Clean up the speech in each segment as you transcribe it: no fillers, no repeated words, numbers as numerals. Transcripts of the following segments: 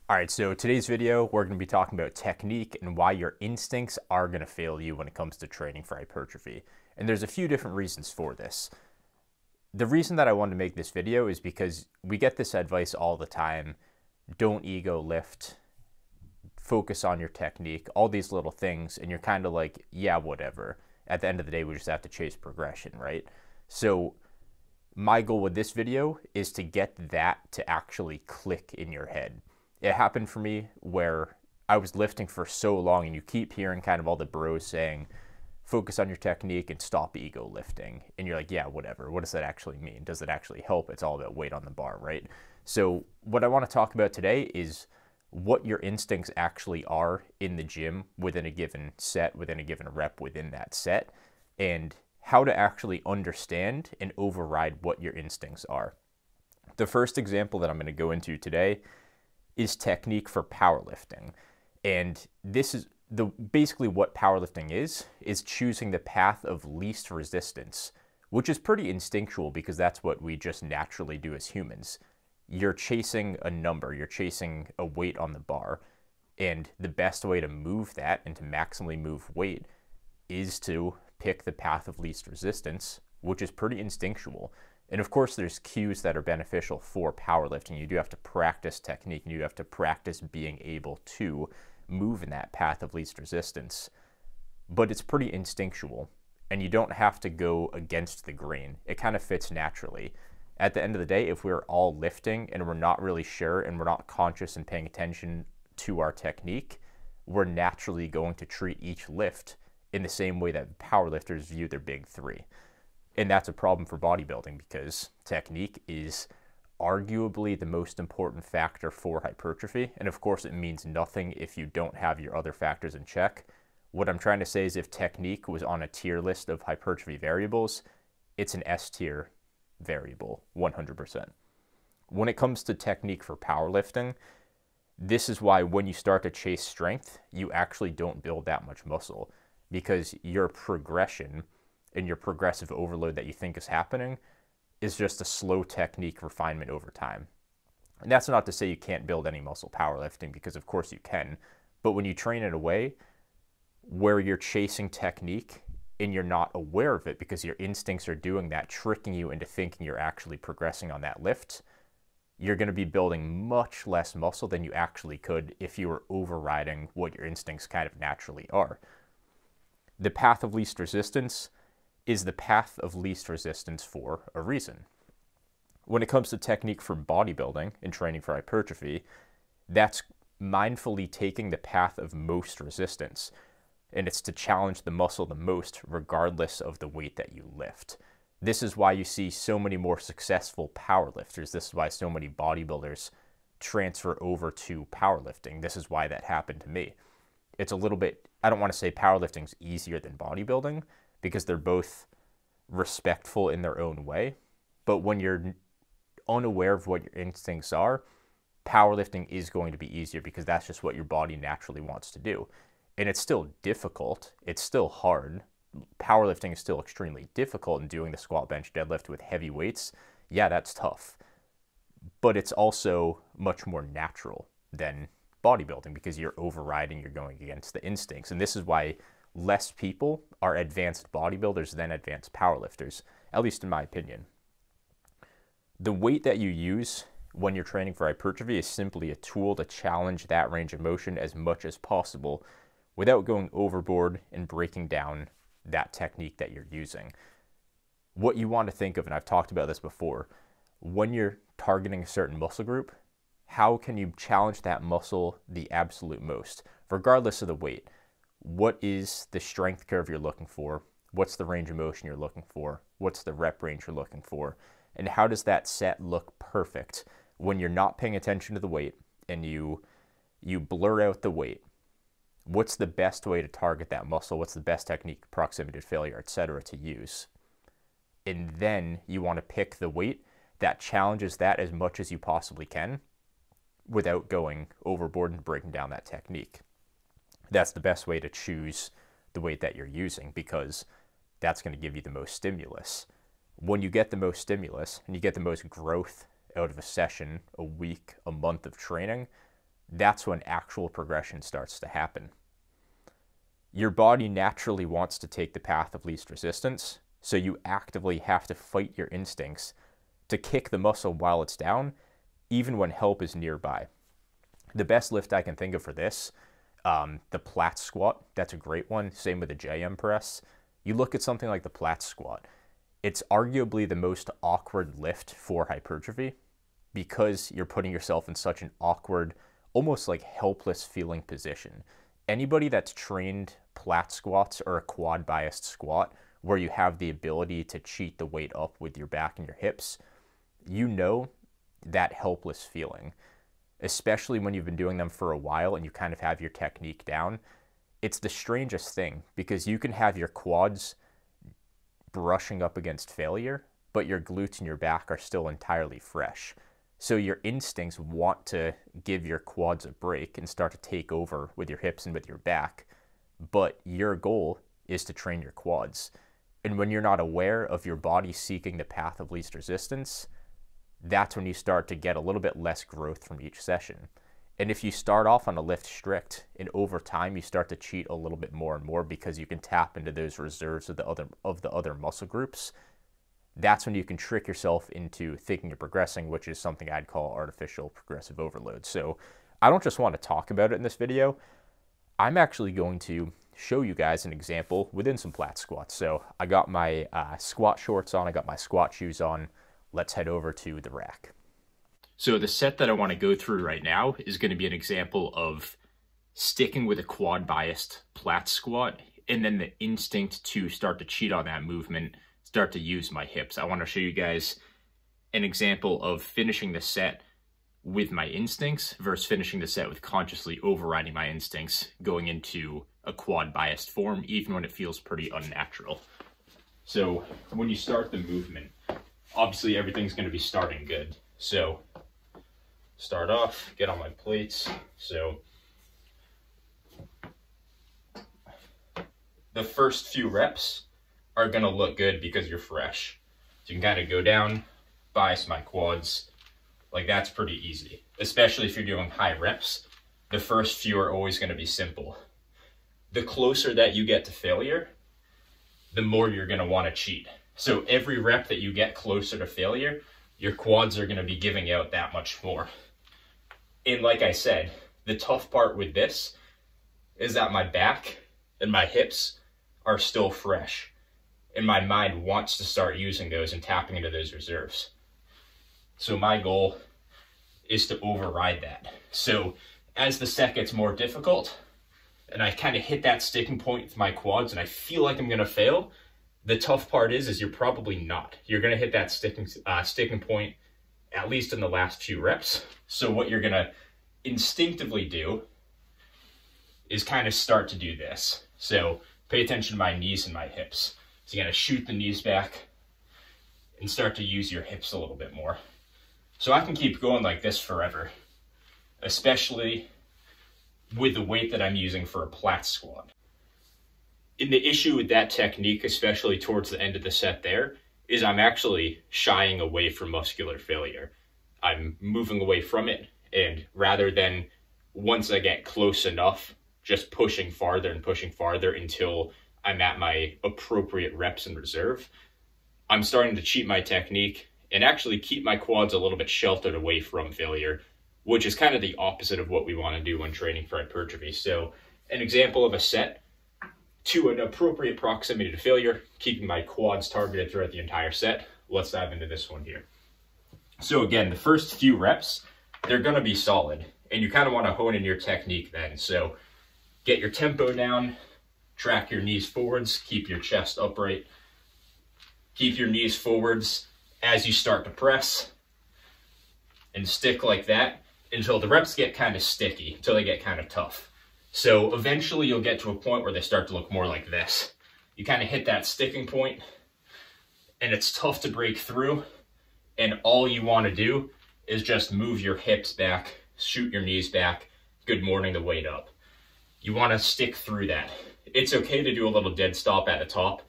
All right, so today's video, we're going to be talking about technique and why your instincts are going to fail you when it comes to training for hypertrophy. And there's a few different reasons for this. The reason that I wanted to make this video is because we get this advice all the time. Don't ego lift, focus on your technique, all these little things. And you're kind of like, yeah, whatever. At the end of the day, we just have to chase progression, right? So my goal with this video is to get that to actually click in your head. It happened for me where I was lifting for so long and you keep hearing kind of all the bros saying, focus on your technique and stop ego lifting. And you're like, yeah, whatever. What does that actually mean? Does it actually help? It's all about weight on the bar, right? So what I want to talk about today is what your instincts actually are in the gym within a given set, within a given rep within that set, and how to actually understand and override what your instincts are. The first example that I'm going to go into today is technique for powerlifting. And this is basically what powerlifting is choosing the path of least resistance, which is pretty instinctual because that's what we just naturally do as humans. You're chasing a number, you're chasing a weight on the bar, and the best way to move that and to maximally move weight is to pick the path of least resistance, which is pretty instinctual. And of course, there's cues that are beneficial for powerlifting. You do have to practice technique, and you have to practice being able to move in that path of least resistance. But it's pretty instinctual, and you don't have to go against the grain. It kind of fits naturally. At the end of the day, if we're all lifting and we're not really sure and we're not conscious and paying attention to our technique, we're naturally going to treat each lift in the same way that powerlifters view their big three. And that's a problem for bodybuilding because technique is arguably the most important factor for hypertrophy. And of course, it means nothing if you don't have your other factors in check. What I'm trying to say is if technique was on a tier list of hypertrophy variables, it's an S tier variable, 100%. When it comes to technique for powerlifting, this is why when you start to chase strength, you actually don't build that much muscle because your progression and your progressive overload that you think is happening is just a slow technique refinement over time. And that's not to say you can't build any muscle powerlifting because of course you can, but when you train in a way where you're chasing technique and you're not aware of it because your instincts are doing that, tricking you into thinking you're actually progressing on that lift, you're going to be building much less muscle than you actually could if you were overriding what your instincts kind of naturally are. The path of least resistance is the path of least resistance for a reason. When it comes to technique for bodybuilding and training for hypertrophy, that's mindfully taking the path of most resistance. And it's to challenge the muscle the most regardless of the weight that you lift. This is why you see so many more successful powerlifters. This is why so many bodybuilders transfer over to powerlifting. This is why that happened to me. It's a little bit, I don't want to say powerlifting's easier than bodybuilding, because they're both respectful in their own way. But when you're unaware of what your instincts are, powerlifting is going to be easier because that's just what your body naturally wants to do. And it's still difficult. It's still hard. Powerlifting is still extremely difficult, and doing the squat, bench, deadlift with heavy weights, yeah, that's tough. But it's also much more natural than bodybuilding because you're overriding, you're going against the instincts. And this is why less people are advanced bodybuilders than advanced powerlifters, at least in my opinion. The weight that you use when you're training for hypertrophy is simply a tool to challenge that range of motion as much as possible without going overboard and breaking down that technique that you're using. What you want to think of, and I've talked about this before, when you're targeting a certain muscle group, how can you challenge that muscle the absolute most, regardless of the weight? What is the strength curve you're looking for? What's the range of motion you're looking for? What's the rep range you're looking for? And how does that set look perfect when you're not paying attention to the weight and you blur out the weight? What's the best way to target that muscle? What's the best technique, proximity to failure, etc. to use? And then you want to pick the weight that challenges that as much as you possibly can without going overboard and breaking down that technique. That's the best way to choose the weight that you're using because that's going to give you the most stimulus. When you get the most stimulus and you get the most growth out of a session, a week, a month of training, that's when actual progression starts to happen. Your body naturally wants to take the path of least resistance, so you actively have to fight your instincts to kick the muscle while it's down, even when help is nearby. The best lift I can think of for this, the Platz squat, that's a great one. Same with the JM press. You look at something like the Platz squat, it's arguably the most awkward lift for hypertrophy because you're putting yourself in such an awkward, almost like helpless feeling position. Anybody that's trained Platz squats or a quad biased squat where you have the ability to cheat the weight up with your back and your hips, you know that helpless feeling, especially when you've been doing them for a while and you kind of have your technique down. It's the strangest thing because you can have your quads brushing up against failure, but your glutes and your back are still entirely fresh. So your instincts want to give your quads a break and start to take over with your hips and with your back, but your goal is to train your quads. And when you're not aware of your body seeking the path of least resistance, that's when you start to get a little bit less growth from each session. And if you start off on a lift strict and over time you start to cheat a little bit more and more because you can tap into those reserves of the other muscle groups, that's when you can trick yourself into thinking you're progressing, which is something I'd call artificial progressive overload. So I don't just want to talk about it in this video. I'm actually going to show you guys an example within some Platz squats. So I got my squat shorts on, I got my squat shoes on. Let's head over to the rack. So the set that I want to go through right now is going to be an example of sticking with a quad biased Platz squat and then the instinct to start to cheat on that movement, start to use my hips. I want to show you guys an example of finishing the set with my instincts versus finishing the set with consciously overriding my instincts, going into a quad biased form, even when it feels pretty unnatural. So when you start the movement, obviously everything's going to be starting good. So start off, get on my plates. So the first few reps are going to look good because you're fresh. So you can kind of go down, bias my quads. Like that's pretty easy, especially if you're doing high reps. The first few are always going to be simple. The closer that you get to failure, the more you're going to want to cheat. So every rep that you get closer to failure, your quads are going to be giving out that much more. And like I said, the tough part with this is that my back and my hips are still fresh. And my mind wants to start using those and tapping into those reserves. So my goal is to override that. So as the set gets more difficult and I kind of hit that sticking point with my quads and I feel like I'm going to fail, the tough part is you're probably not. You're going to hit that sticking point at least in the last few reps. So what you're going to instinctively do is kind of start to do this. So pay attention to my knees and my hips. So you're going to shoot the knees back and start to use your hips a little bit more. So I can keep going like this forever, especially with the weight that I'm using for a Platz squat. And the issue with that technique, especially towards the end of the set there, is I'm actually shying away from muscular failure. I'm moving away from it, and rather than once I get close enough, just pushing farther and pushing farther until I'm at my appropriate reps in reserve, I'm starting to cheat my technique and actually keep my quads a little bit sheltered away from failure, which is kind of the opposite of what we want to do when training for hypertrophy. So an example of a set to an appropriate proximity to failure, keeping my quads targeted throughout the entire set. Let's dive into this one here. So again, the first few reps, they're going to be solid, and you kind of want to hone in your technique then. So get your tempo down, track your knees forwards, keep your chest upright, keep your knees forwards as you start to press, and stick like that until the reps get kind of sticky, until they get kind of tough. So eventually you'll get to a point where they start to look more like this. You kind of hit that sticking point and it's tough to break through, and all you want to do is just move your hips back, shoot your knees back, good morning the weight up. You want to stick through that. It's okay to do a little dead stop at the top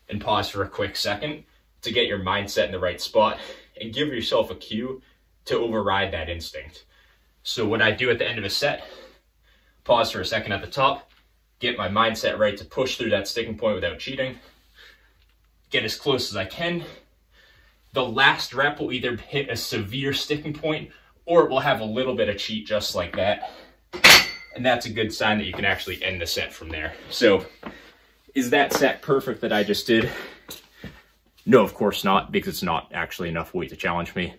and pause for a quick second to get your mindset in the right spot and give yourself a cue to override that instinct. So what I do at the end of a set, pause for a second at the top, get my mindset right to push through that sticking point without cheating, get as close as I can. The last rep will either hit a severe sticking point or it will have a little bit of cheat just like that. And that's a good sign that you can actually end the set from there. So is that set perfect that I just did? No, of course not, because it's not actually enough weight to challenge me.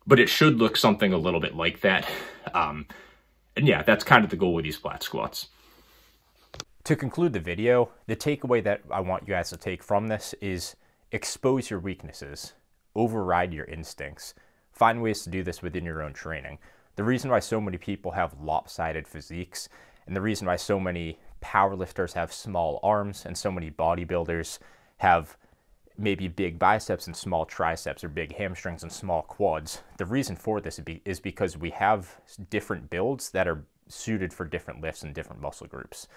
But it should look something a little bit like that. And yeah, that's kind of the goal with these flat squats. To conclude the video, the takeaway that I want you guys to take from this is expose your weaknesses, override your instincts, find ways to do this within your own training. The reason why so many people have lopsided physiques, and the reason why so many powerlifters have small arms and so many bodybuilders have maybe big biceps and small triceps, or big hamstrings and small quads, the reason for this is because we have different builds that are suited for different lifts and different muscle groups.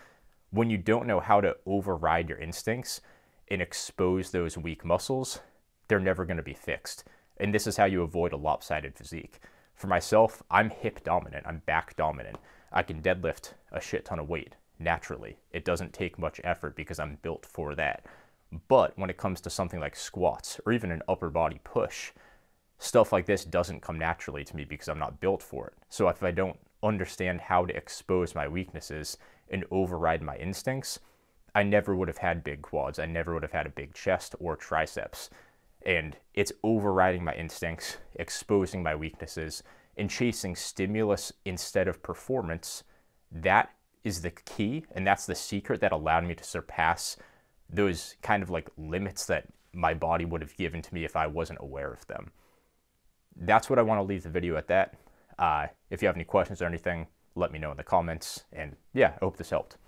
When you don't know how to override your instincts and expose those weak muscles, they're never going to be fixed. And this is how you avoid a lopsided physique. For myself, I'm hip dominant, I'm back dominant. I can deadlift a shit ton of weight naturally. It doesn't take much effort because I'm built for that. But when it comes to something like squats or even an upper body push, stuff like this doesn't come naturally to me because I'm not built for it. So if I don't understand how to expose my weaknesses and override my instincts, I never would have had big quads. I never would have had a big chest or triceps. And it's overriding my instincts, exposing my weaknesses, and chasing stimulus instead of performance. That is the key, and that's the secret that allowed me to surpass those kind of like limits that my body would have given to me if I wasn't aware of them. That's what I want to leave the video at that. If you have any questions or anything, let me know in the comments. And yeah, I hope this helped.